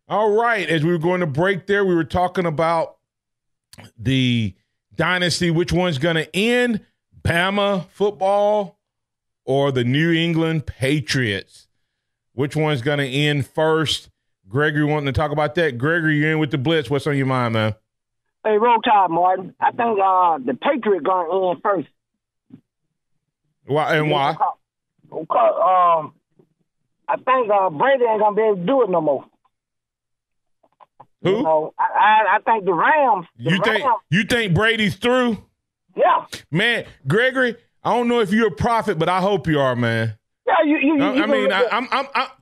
All right. As we were going to break there, we were talking about the Dynasty. Which one's going to end? Bama football or the New England Patriots? Which one's going to end first? Gregory wanting to talk about that. Gregory, you're in with the Blitz. What's on your mind, man? Hey, roll tide, Martin. I think the Patriots going to end first. Why? And why? Because I think Brady ain't going to be able to do it no more. Who? You know, I think the Rams. You think Brady's through? Yeah. Man, Gregory, I don't know if you're a prophet, but I hope you are, man. Yeah,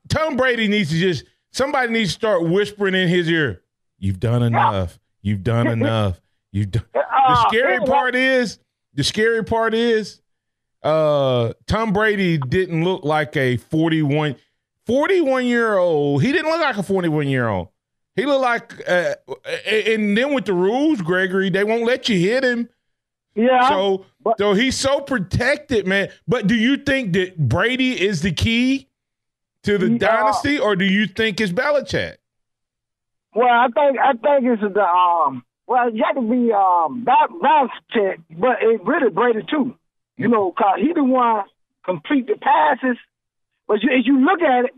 Tom Brady needs to somebody needs to start whispering in his ear, "You've done enough. Yeah. You've done enough. You've done." The scary part is, Tom Brady didn't look like a 41-year-old. He didn't look like a 41-year-old. He looked like, and then with the rules, Gregory, they won't let you hit him. Yeah. So he's so protected, man. But do you think that Brady is the key to the dynasty, or do you think it's Belichick? Well, I think it's the well, you have to be Belichick, but it really Brady too. You know, cause he the one complete the passes. But as you look at it,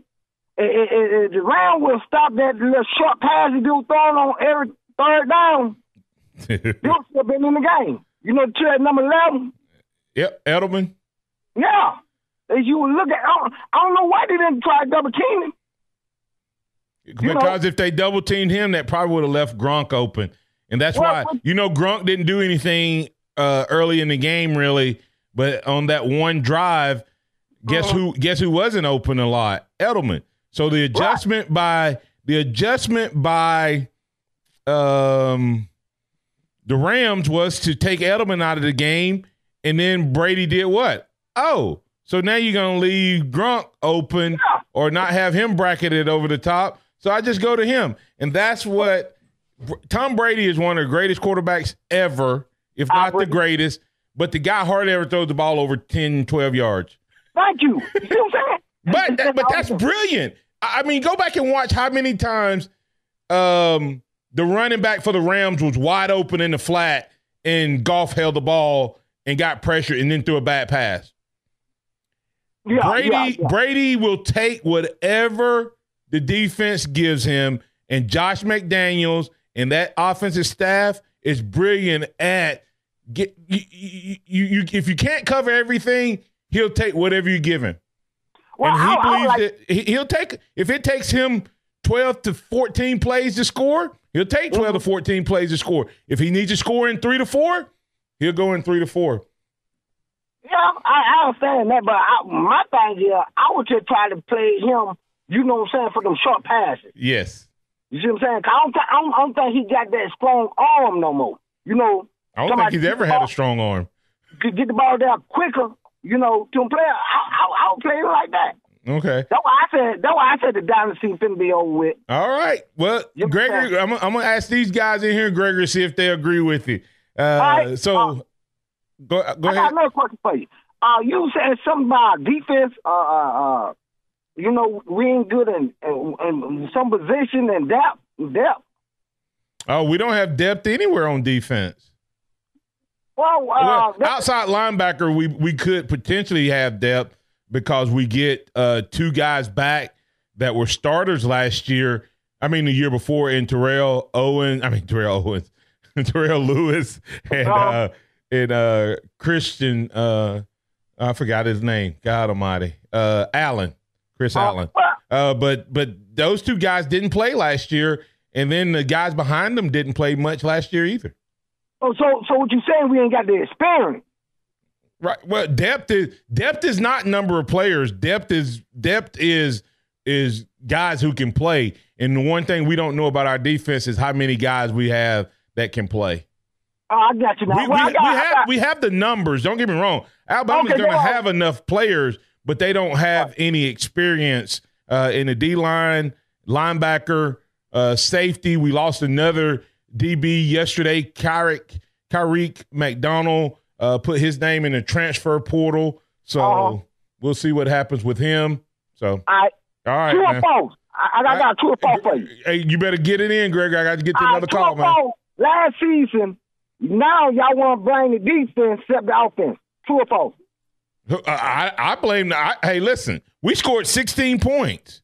the Rams will stop that little short pass he do throwing on every third down. They'll still been in the game. You know, to number 11. Yep, Edelman. Yeah. As you look at, I don't know why they didn't try double teaming. Because if they double teamed him, that probably would have left Gronk open. And that's why, Gronk didn't do anything early in the game, really. But on that one drive, guess who wasn't open a lot? Edelman. So the adjustment by the Rams was to take Edelman out of the game, and then Brady did what? Oh, so now you're going to leave Gronk open or not have him bracketed over the top. So I just go to him. And that's what Tom Brady is one of the greatest quarterbacks ever, if not the greatest, but the guy hardly ever throws the ball over 10, 12 yards. Thank you. You see what I'm saying? But that's brilliant. I mean, go back and watch how many times the running back for the Rams was wide open in the flat and Goff held the ball and got pressure and then threw a bad pass. Brady will take whatever the defense gives him, and Josh McDaniels and that offensive staff is brilliant at if you can't cover everything, he'll take whatever you give him. Well, and he believes that he'll take – if it takes him 12 to 14 plays to score, he'll take 12 to 14 plays to score. If he needs to score in 3 to 4, he'll go in 3 to 4. Yeah, I understand that, but my thing is I would just try to play him, you know what I'm saying, for them short passes. Yes. You see what I'm saying? 'Cause I don't think he got that strong arm no more. You know, I don't think he's ever had a strong arm. Get the ball down quicker, you know, to play. I would play it like that. Okay. That's why I said the dynasty finna be over with. All right. Well, Gregory, I'm gonna ask these guys in here, Gregory, see if they agree with you. Go ahead. I got another question for you. You said something about defense. You know, we ain't good in some position and depth. Oh, we don't have depth anywhere on defense. Well, outside linebacker, we could potentially have depth because we get 2 guys back that were starters last year. I mean, the year before in Terrell Lewis and Christian. I forgot his name. God Almighty, Chris Allen. But those 2 guys didn't play last year, and then the guys behind them didn't play much last year either. Oh, so what you saying? We ain't got the experience, right? Well, depth is not number of players. Depth is guys who can play. And the one thing we don't know about our defense is how many guys we have that can play. Oh, I got you now. We have the numbers. Don't get me wrong. Alabama's going to have enough players, but they don't have any experience in the D-line, linebacker, safety. We lost another DB yesterday. Kyrick McDonald put his name in the transfer portal. So we'll see what happens with him. So, all right, man. Folks, I got true or false for you. Hey, you better get it in, Gregory. I got to get to another call, man. Last season, now y'all want to blame the defense except the offense. True or false? I blame hey, listen, we scored 16 points,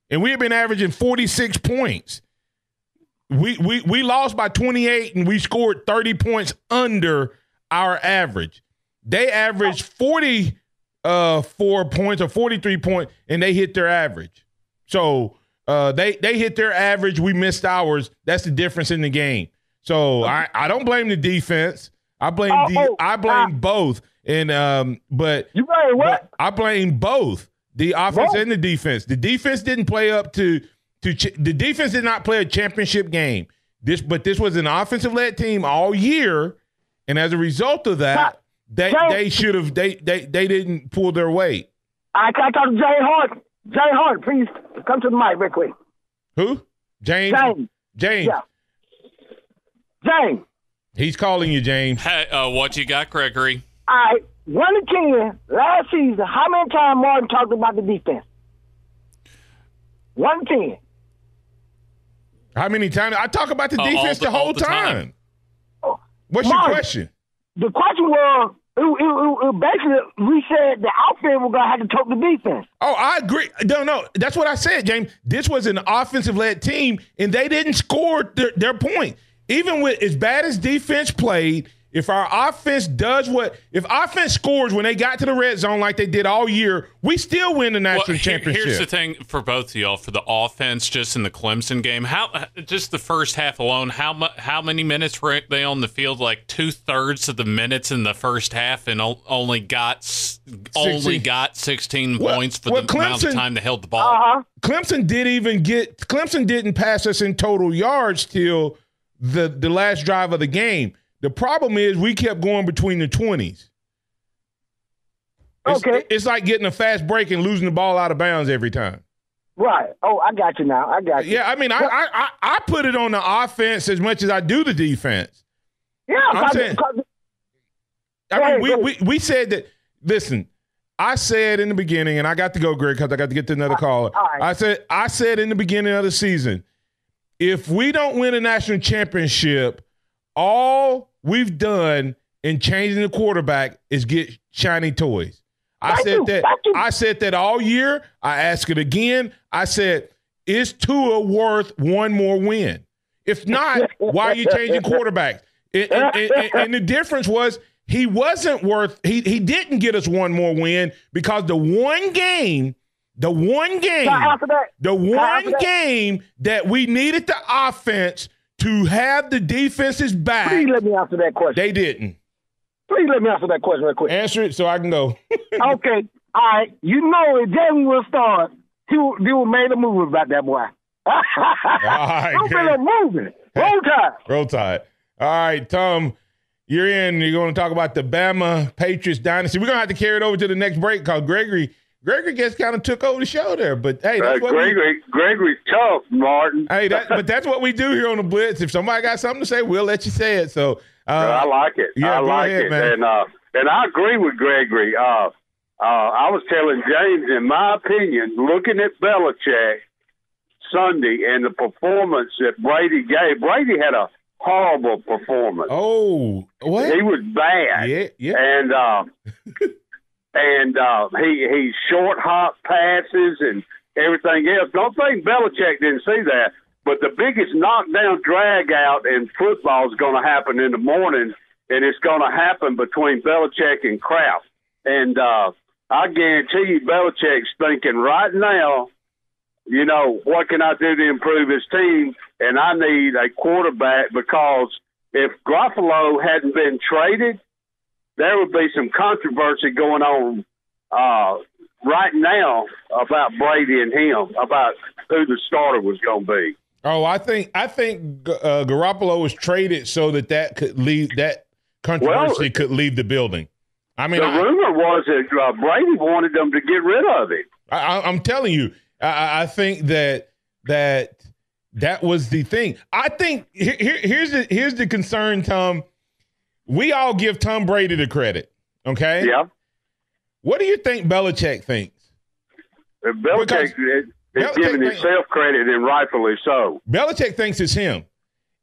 and we have been averaging 46 points. We lost by 28, and we scored 30 points under our average. They averaged 44 points or 43 points, and they hit their average. So they hit their average. We missed ours. That's the difference in the game. So I don't blame the defense. I blame both. And but you blame what? I blame both the offense and the defense. The defense didn't play up to the defense did not play a championship game. This was an offensive led team all year, and as a result of that, they should have they didn't pull their weight. I talk to Jay Hart. Jay Hart, please come to the mic real quick. Who? James. Yeah. James. He's calling you, James. Hey, what you got, Gregory? All right, 1 to 10, last season, how many times Martin talked about the defense? 1 to 10. How many times? I talk about the defense the whole time. What's Martin, your question? The question was, it basically, we said the offense was going to have to talk the defense. Oh, I agree. No, that's what I said, James. This was an offensive-led team, and they didn't score their point. Even with as bad as defense played, if our offense if offense scores when they got to the red zone like they did all year, we still win the national championship. Here's the thing for both of y'all, for the offense, just in the Clemson game, just the first half alone, how many minutes were they on the field? Like 2/3 of the minutes in the first half, and only got 16 points for the amount of time they held the ball. Uh-huh. Clemson didn't pass us in total yards till the last drive of the game. The problem is we kept going between the 20s. It's like getting a fast break and losing the ball out of bounds every time. Right. Oh, I got you now. I got you. Yeah, I mean, I put it on the offense as much as I do the defense. Yeah, we said that. Listen, I said in the beginning, and I got to go, Greg, because I got to get to another caller. Right. I said in the beginning of the season, if we don't win a national championship, all we've done in changing the quarterback is get shiny toys. I said that all year. I ask it again. I said, is Tua worth one more win? If not, why are you changing quarterbacks? And the difference was he wasn't worth – he didn't get us one more win because the one game that we needed the offense to have the defense's back. Please let me answer that question. They didn't. Please let me answer that question real quick. Answer it so I can go. Okay. All right. You know if James will start, he would made a move about that boy. All right. Don't be moving. Roll Tide. Roll Tide. All right, Tom, you're in. You're going to talk about the Bama Patriots dynasty. We're going to have to carry it over to the next break because Gregory just kind of took over the show there. But, hey, that's what Gregory's tough, Martin. Hey, but that's what we do here on the Blitz. If somebody got something to say, we'll let you say it. So I like it. Yeah, I like ahead, it. Man. And I agree with Gregory. I was telling James, in my opinion, looking at Belichick Sunday and the performance that Brady gave, Brady had a horrible performance. Oh, what? He was bad. Yeah. And he short hop passes and everything else. Don't think Belichick didn't see that. But the biggest knockdown drag out in football is going to happen in the morning, and it's going to happen between Belichick and Kraft. And I guarantee you Belichick's thinking right now, you know, what can I do to improve his team? And I need a quarterback because if Garoppolo hadn't been traded, there would be some controversy going on right now about Brady and him, about who the starter was going to be. Oh, I think Garoppolo was traded so that could leave that controversy could leave the building. I mean, the rumor was that Brady wanted them to get rid of it. I'm telling you, I think that was the thing. I think here's the concern, Tom. We all give Tom Brady the credit, okay? Yeah. What do you think Belichick thinks? Belichick, He's giving himself credit, and rightfully so. Belichick thinks it's him.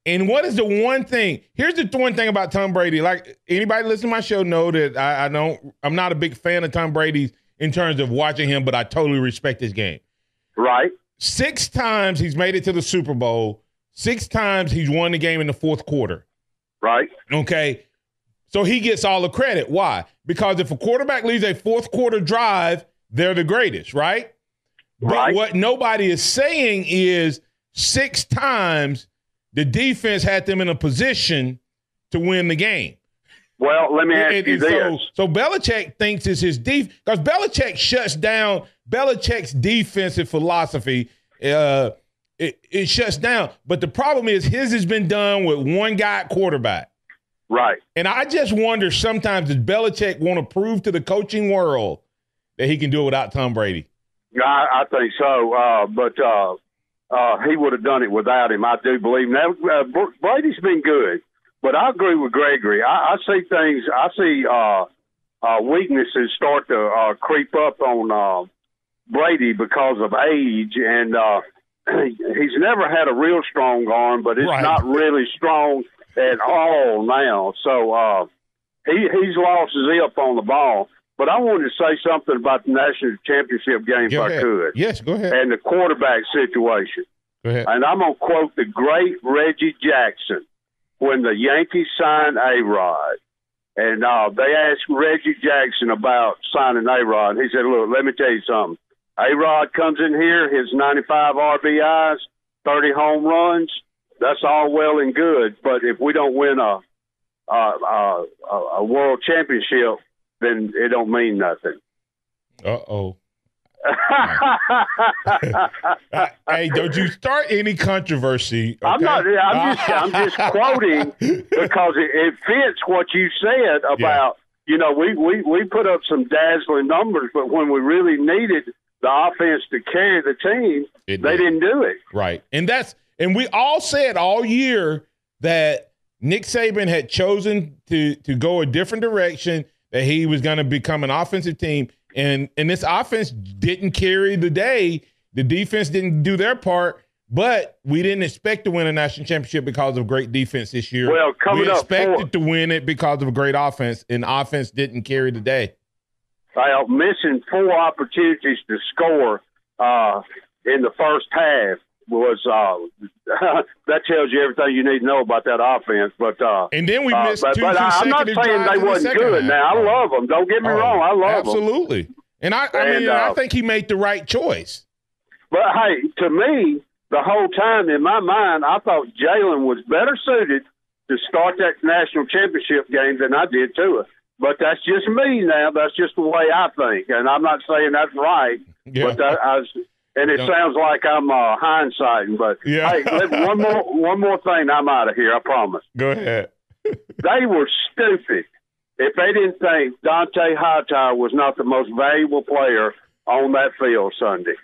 And what is the one thing? Here's the one thing about Tom Brady. Like, anybody listening to my show know that I'm not a big fan of Tom Brady in terms of watching him, but I totally respect his game. Right. 6 times he's made it to the Super Bowl. 6 times he's won the game in the fourth quarter. Right. Okay. So he gets all the credit. Why? Because if a quarterback leads a fourth quarter drive, they're the greatest, right? But what nobody is saying is 6 times the defense had them in a position to win the game. Well, let me ask you this. So Belichick thinks it's his defense, because Belichick shuts down Belichick's defensive philosophy. It shuts down. But the problem is his has been done with one guy at quarterback. Right. And I just wonder sometimes, does Belichick want to prove to the coaching world that he can do it without Tom Brady? I think so. But he would have done it without him, I do believe. Now, Brady's been good, but I agree with Gregory. I see things, weaknesses start to creep up on Brady because of age, and he's never had a real strong arm, but it's not really strong at all now. So he's lost his hip on the ball. But I wanted to say something about the national championship game, if I could. Yes, go ahead. And the quarterback situation. Go ahead. And I'm going to quote the great Reggie Jackson when the Yankees signed A-Rod. And they asked Reggie Jackson about signing A-Rod. He said, look, let me tell you something. A-Rod comes in here, his 95 RBIs, 30 home runs, that's all well and good. But if we don't win a world championship, then it don't mean nothing. Uh-oh. Hey, don't you start any controversy. Okay? I'm just quoting because it fits what you said about, we put up some dazzling numbers, but when we really needed the offense to carry the team, they didn't do it. Right. And we all said all year that Nick Saban had chosen to go a different direction, that he was going to become an offensive team. And this offense didn't carry the day. The defense didn't do their part, but we didn't expect to win a national championship because of great defense this year. Well, we expected to win it because of a great offense, and offense didn't carry the day. Missing 4 opportunities to score in the first half was that tells you everything you need to know about that offense. But and then we missed 2 consecutive drives. I'm not saying they wasn't good. Now I love them. Don't get me wrong. I love them. Absolutely. And I think he made the right choice. But hey, to me, the whole time in my mind, I thought Jalen was better suited to start that national championship game than I did to it. But that's just me now. That's just the way I think, and I'm not saying that's right. Yeah. But and it sounds like I'm hindsighting, but hey, one more thing, I'm out of here, I promise. Go ahead. They were stupid if they didn't think Dante Hightower was not the most valuable player on that field Sunday.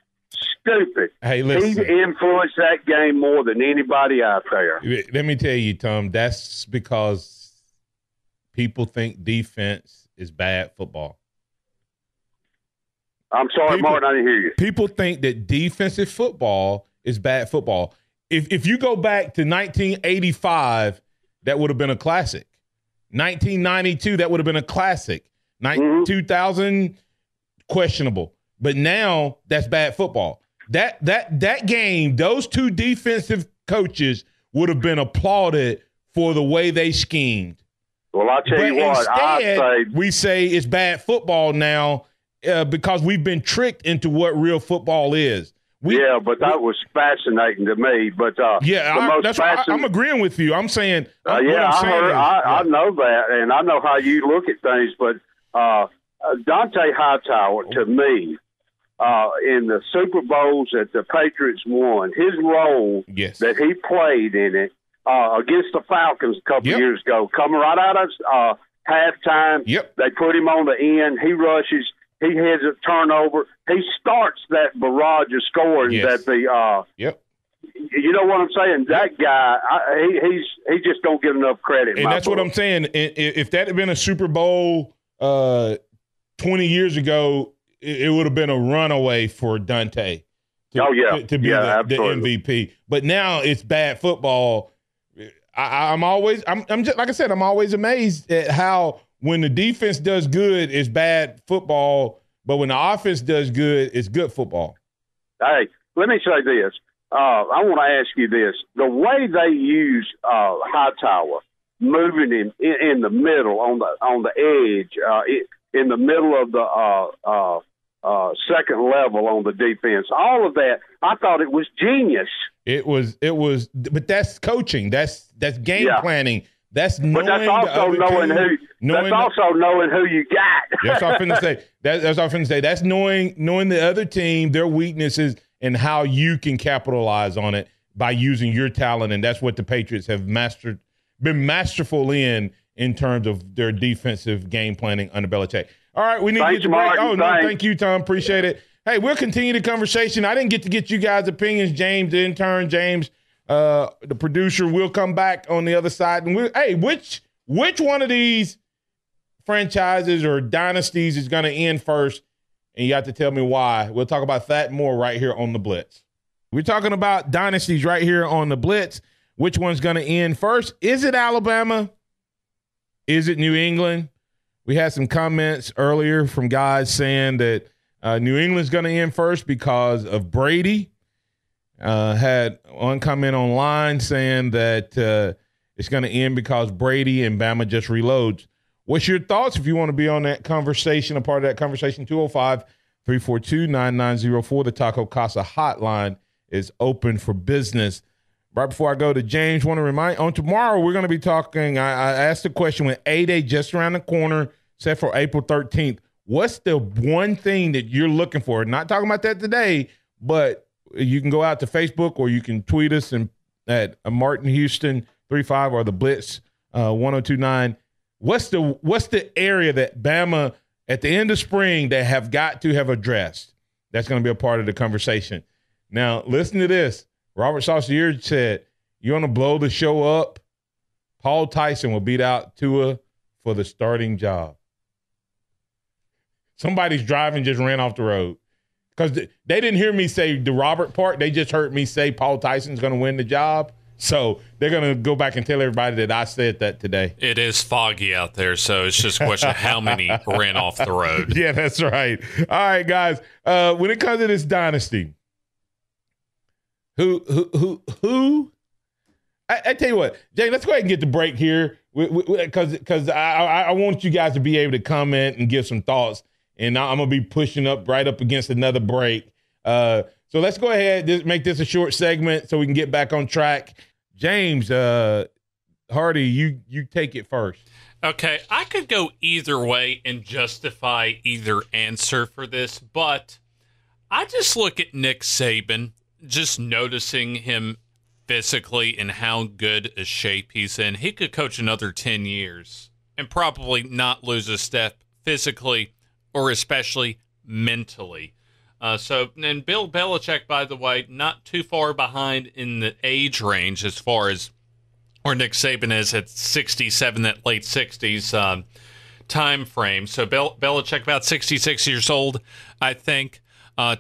Stupid. Hey, listen. He influenced that game more than anybody out there. Let me tell you, Tom, that's because people think defense is bad football. I'm sorry, Martin, I didn't hear you. People think that defensive football is bad football. If you go back to 1985, that would have been a classic. 1992, that would have been a classic. 2000, questionable. But now that's bad football. That game, those 2 defensive coaches would have been applauded for the way they schemed. Well, I'll tell you what. Instead, we say it's bad football now. Because we've been tricked into what real football is. But that was fascinating to me. But I'm agreeing with you. I'm saying, I know that, and I know how you look at things. But Dante Hightower, to me, in the Super Bowls that the Patriots won, his role that he played in it against the Falcons a couple years ago, coming right out of halftime, they put him on the end. He rushes. He has a turnover. He starts that barrage of scoring that the you know what I'm saying? That guy, he just don't get enough credit. And that's what I'm saying. If that had been a Super Bowl 20 years ago, it would have been a runaway for Dante to be the MVP. But now it's bad football. I'm always just like I said, I'm always amazed at how when the defense does good, it's bad football, but when the offense does good, it's good football. Hey, let me say this. I want to ask you this: the way they use Hightower, moving him in the middle on the edge, in the middle of the second level on the defense, all of that, I thought it was genius. It was, but that's coaching. That's game planning. That's knowing. But that's also knowing who you got. That's what I'm finna say. That's what I'm finna say. That's knowing the other team, their weaknesses, and how you can capitalize on it by using your talent. And that's what the Patriots have been masterful in terms of their defensive game planning under Belichick. All right, we need to get to break. Oh, no, thank you, Tom. Appreciate it. Hey, we'll continue the conversation. I didn't get to get you guys' opinions. James, the intern, James, the producer, will come back on the other side. And which one of these franchises or dynasties is going to end first? And you have to tell me why. We'll talk about that more right here on the Blitz. We're talking about dynasties right here on the Blitz. Which one's going to end first? Is it Alabama? Is it New England? We had some comments earlier from guys saying that New England's going to end first because of Brady. Had one comment online saying that it's going to end because Brady and Bama just reloads. What's your thoughts if you want to be on that conversation, a part of that conversation? 205-342-9904. The Taco Casa hotline is open for business. Right before I go to James, want to remind, on tomorrow we're going to be talking, I asked the question with A-Day just around the corner, set for April 13th. What's the one thing that you're looking for? Not talking about that today, but you can go out to Facebook or you can tweet us at Martin Houston 35 or the Blitz 1029. What's the area that Bama at the end of spring they have got to have addressed? That's going to be a part of the conversation. Now, listen to this. Robert Saucier said, you want to blow the show up? Paul Tyson will beat out Tua for the starting job. Somebody's driving just ran off the road. Because they didn't hear me say the Robert part. They just heard me say Paul Tyson's going to win the job. So they're going to go back and tell everybody that I said that today. It is foggy out there, so it's just a question of how many ran off the road. Yeah, that's right. All right, guys. When it comes to this dynasty, who? I tell you what, Jay, let's go ahead and get the break here because I want you guys to be able to comment and give some thoughts. And I'm going to be pushing right up against another break. So let's go ahead and make this a short segment so we can get back on track. James, Hardy, you take it first. Okay, I could go either way and justify either answer for this, but I just look at Nick Saban, just noticing him physically and how good a shape he's in. He could coach another 10 years and probably not lose a step physically or especially mentally. And Bill Belichick, by the way, not too far behind in the age range as far as where Nick Saban is at 67, that late 60s time frame. So Belichick about 66 years old, I think.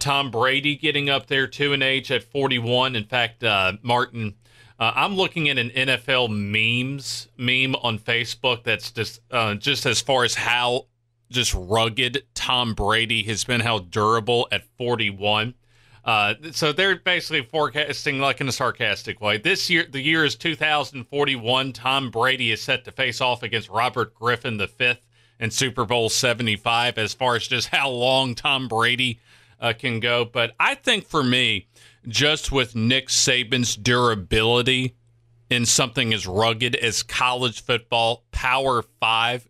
Tom Brady getting up there too in age at 41. In fact, Martin, I'm looking at an NFL meme on Facebook that's just as far as how just rugged Tom Brady has been, how durable at 41. So they're basically forecasting, like in a sarcastic way, this year, the year is 2041. Tom Brady is set to face off against Robert Griffin V in Super Bowl 75 as far as just how long Tom Brady can go. But I think for me, just with Nick Saban's durability in something as rugged as college football, Power 5,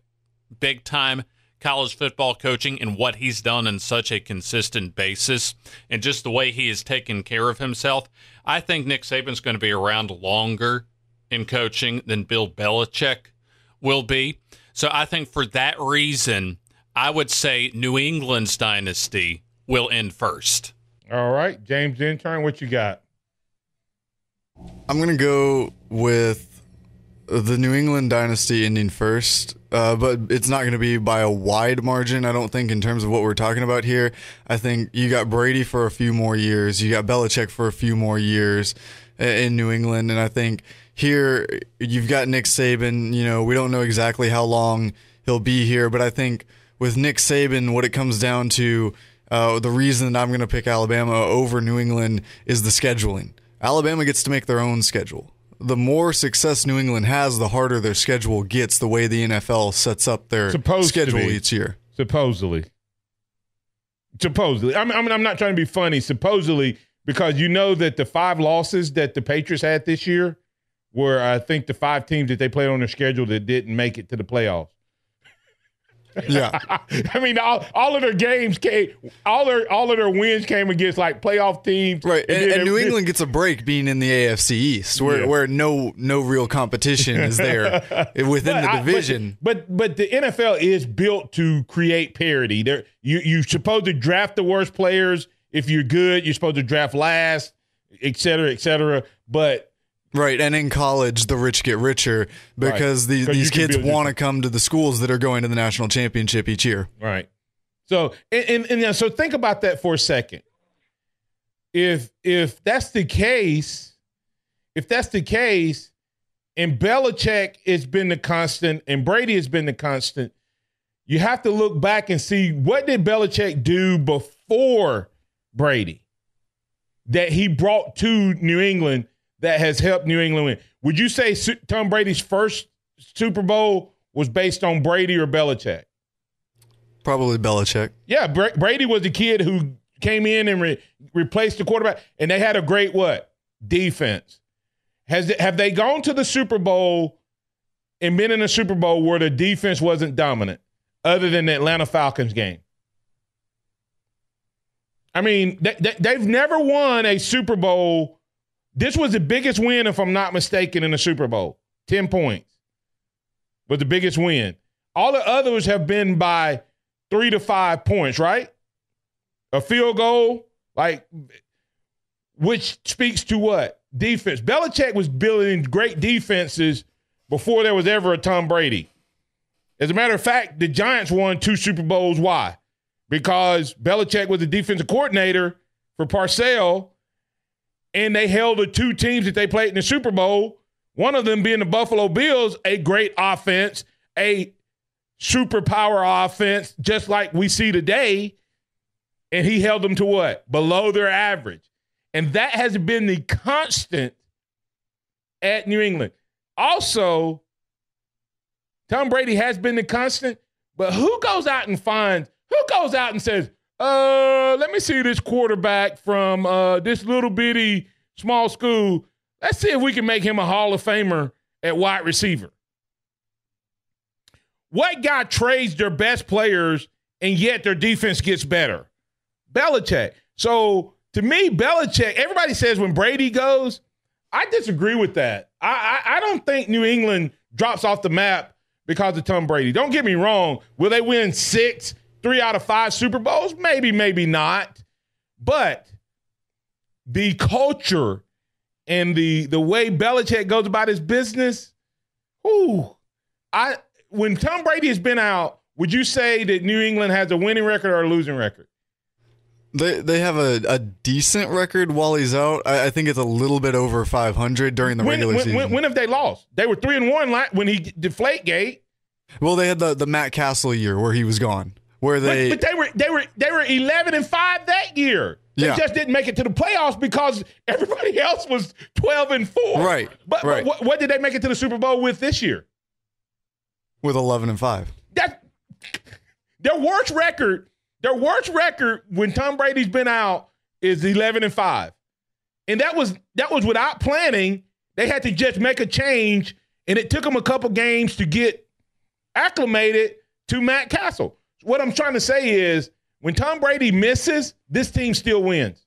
big-time college football coaching, and what he's done on such a consistent basis, and just the way he has taken care of himself, I think Nick Saban's going to be around longer in coaching than Bill Belichick will be. So I think for that reason, I would say New England's dynasty will end first. All right, James Intern, what you got? I'm going to go with the New England Dynasty ending first, but it's not going to be by a wide margin, I don't think, in terms of what we're talking about here. I think you got Brady for a few more years. You got Belichick for a few more years in New England. And I think here you've got Nick Saban. We don't know exactly how long he'll be here, but I think with Nick Saban, what it comes down to, the reason that I'm going to pick Alabama over New England is the scheduling. Alabama gets to make their own schedule. The more success New England has, the harder their schedule gets, the way the NFL sets up their schedule each year. Supposedly. I'm not trying to be funny. Supposedly, because that the 5 losses that the Patriots had this year were, I think, the 5 teams that they played on their schedule that didn't make it to the playoffs. Yeah. I mean, all of their games came, all of their wins came against like playoff teams. Right. And New England gets a break being in the AFC East where no real competition is there within the division. But the NFL is built to create parity. You're supposed to draft the worst players. If you're good, you're supposed to draft last, et cetera, et cetera. But right, and in college, the rich get richer because these kids want to come to the schools that are going to the national championship each year. Right. So and so think about that for a second. If that's the case, and Belichick has been the constant and Brady has been the constant, you have to look back and see what did Belichick do before Brady that he brought to New England that has helped New England win. Would you say Tom Brady's first Super Bowl was based on Brady or Belichick? Probably Belichick. Yeah, Brady was the kid who came in and replaced the quarterback, and they had a great defense. Have they gone to the Super Bowl and been in a Super Bowl where the defense wasn't dominant, other than the Atlanta Falcons game? I mean, they've never won a Super Bowl. This was the biggest win, if I'm not mistaken, in the Super Bowl. 10 points was the biggest win. All the others have been by 3 to 5 points, right? A field goal, which speaks to what? Defense. Belichick was building great defenses before there was ever a Tom Brady. As a matter of fact, the Giants won 2 Super Bowls. Why? Because Belichick was the defensive coordinator for Parcells, and they held the 2 teams that they played in the Super Bowl, one of them being the Buffalo Bills, a great offense, a superpower offense, just like we see today, and he held them to what? Below their average. And that has been the constant at New England. Also, Tom Brady has been the constant, but who goes out and says, let me see this quarterback from this little bitty small school. Let's see if we can make him a Hall of Famer at wide receiver. What guy trades their best players and yet their defense gets better? Belichick. So to me, Belichick, everybody says when Brady goes, I disagree with that. I don't think New England drops off the map because of Tom Brady. Don't get me wrong. Will they win 6, 3 out of 5 Super Bowls? Maybe, maybe not. But the culture and the way Belichick goes about his business, when Tom Brady has been out, would you say that New England has a winning record or a losing record? They have a decent record while he's out. I think it's a little bit over 500 during the regular season. When have they lost? They were 3-1 when he deflate gate. Well, they had the Matt Castle year where he was gone. But they were 11-5 that year. They just didn't make it to the playoffs because everybody else was 12-4. Right. But what did they make it to the Super Bowl with this year? With 11-5. Their worst record when Tom Brady's been out is 11-5. And that was without planning. They had to just make a change, and it took them a couple games to get acclimated to Matt Castle. What I'm trying to say is when Tom Brady misses, this team still wins.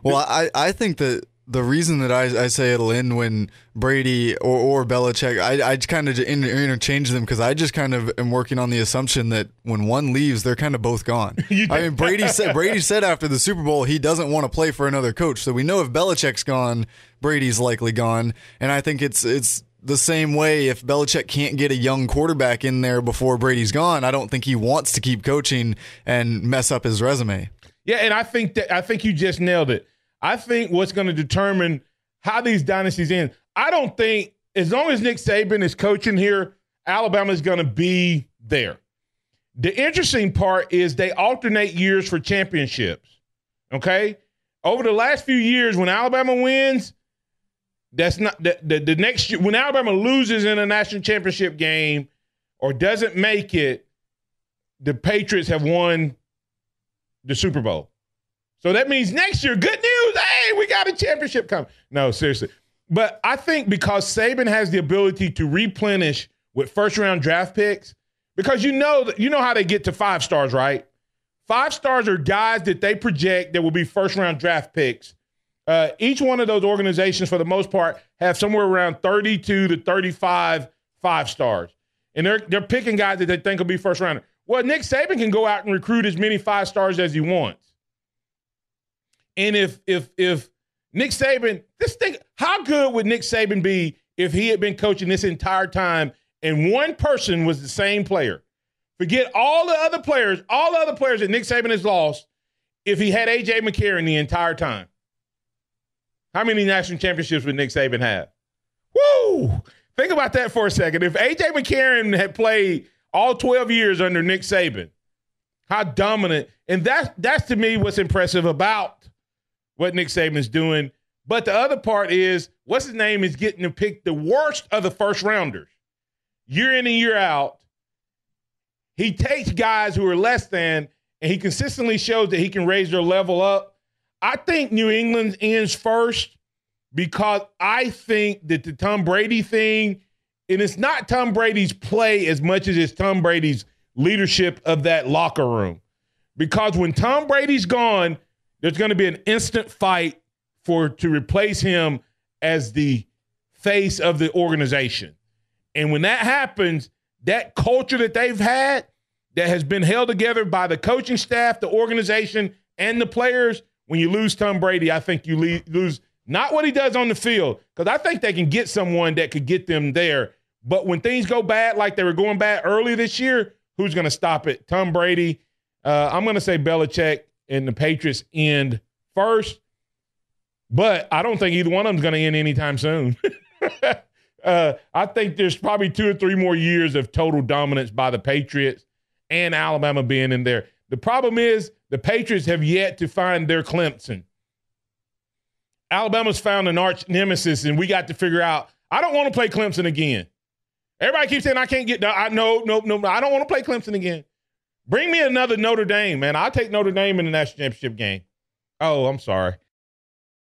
Well, I think that the reason that I say it'll end when Brady or Belichick, I kind of interchange them because I just kind of am working on the assumption that when one leaves, they're kind of both gone. I mean, Brady said after the Super Bowl he doesn't want to play for another coach. So we know if Belichick's gone, Brady's likely gone. And I think it's the same way if Belichick can't get a young quarterback in there before Brady's gone. I don't think he wants to keep coaching and mess up his resume. Yeah, and I think you just nailed it. I think what's going to determine how these dynasties end, I don't think, as long as Nick Saban is coaching here, Alabama's going to be there. The interesting part is they alternate years for championships, okay? Over the last few years, when Alabama wins, that's not the next year. When Alabama loses in a national championship game or doesn't make it, the Patriots have won the Super Bowl. So that means next year, good news, hey, we got a championship coming. No, seriously. But I think because Saban has the ability to replenish with first-round draft picks, because you know how they get to 5 stars, right? 5 stars are guys that they project that will be first-round draft picks. Each one of those organizations, for the most part, have somewhere around 32 to 35 5 stars. And they're picking guys that they think will be first-rounder. Well, Nick Saban can go out and recruit as many 5 stars as he wants. And if Nick Saban, how good would Nick Saban be if he had been coaching this entire time and one person was the same player? Forget all the other players that Nick Saban has lost if he had A.J. McCarron the entire time. How many national championships would Nick Saban have? Woo! Think about that for a second. If A.J. McCarron had played all 12 years under Nick Saban, how dominant. And that's to me what's impressive about what Nick Saban is doing. But the other part is, what's his name is getting to pick the worst of the first rounders. Year in and year out, he takes guys who are less than, and he consistently shows that he can raise their level up. I think New England ends first because I think that the Tom Brady thing, and it's not Tom Brady's play as much as it's Tom Brady's leadership of that locker room. Because when Tom Brady's gone, there's going to be an instant fight to replace him as the face of the organization. And when that happens, that culture that they've had that has been held together by the coaching staff, the organization, and the players, when you lose Tom Brady, I think you lose not what he does on the field, because I think they can get someone that could get them there. But when things go bad like they were going bad early this year, who's going to stop it? Tom Brady. I'm going to say Belichick and the Patriots end first, but I don't think either one of them is going to end anytime soon. I think there's probably 2 or 3 more years of total dominance by the Patriots and Alabama being in there. The problem is the Patriots have yet to find their Clemson. Alabama's found an arch nemesis, and we got to figure out, I don't want to play Clemson again. Everybody keeps saying I can't get – no, I don't want to play Clemson again. Bring me another Notre Dame, man. I'll take Notre Dame in the national championship game. Oh, I'm sorry.